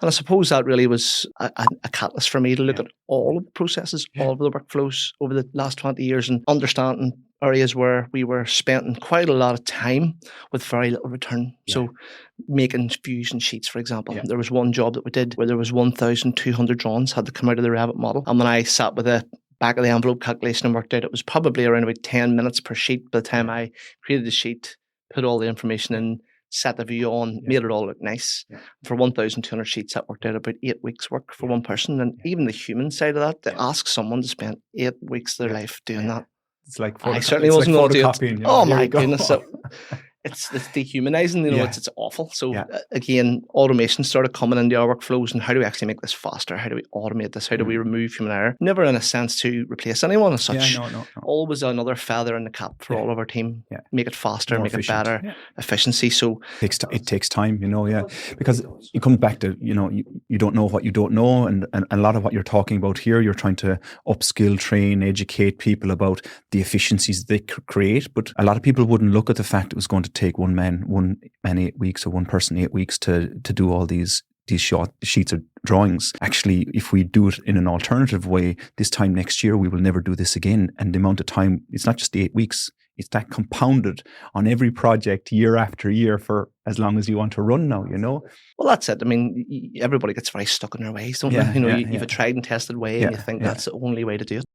And I suppose that really was a catalyst for me to look at all of the processes, all of the workflows over the last 20 years and understanding areas where we were spending quite a lot of time with very little return. So making views and sheets, for example. There was one job that we did where there was 1,200 drawings had to come out of the Revit model. And when I sat with a back of the envelope calculation and worked out, it was probably around about 10 minutes per sheet by the time I created the sheet, put all the information in, set the view on, made it all look nice. For 1,200 sheets, that worked out about 8 weeks' work for one person. And even the human side of that, to ask someone to spend 8 weeks of their life doing that. It's like I certainly wasn't going to do it. You know, oh my goodness. So it's dehumanizing, it's awful. So again, automation started coming into our workflows, and how do we actually make this faster? How do we automate this? How do we remove human error? Never in a sense to replace anyone as such. No. Always another feather in the cap for all of our team. Make it faster, More make efficient. it better, efficiency. So it takes time, because you come back to, you don't know what you don't know. And a lot of what you're talking about here, you're trying to upskill, train, educate people about the efficiencies they create. But a lot of people wouldn't look at the fact it was going to take one man 8 weeks or one person 8 weeks to do all these short sheets of drawings. Actually, if we do it in an alternative way, this time next year, we will never do this again. And the amount of time, it's not just the 8 weeks, it's that compounded on every project year after year for as long as you want to run now, Well, that's it. I mean, everybody gets very stuck in their ways, don't they? You have a tried and tested way and you think that's the only way to do it.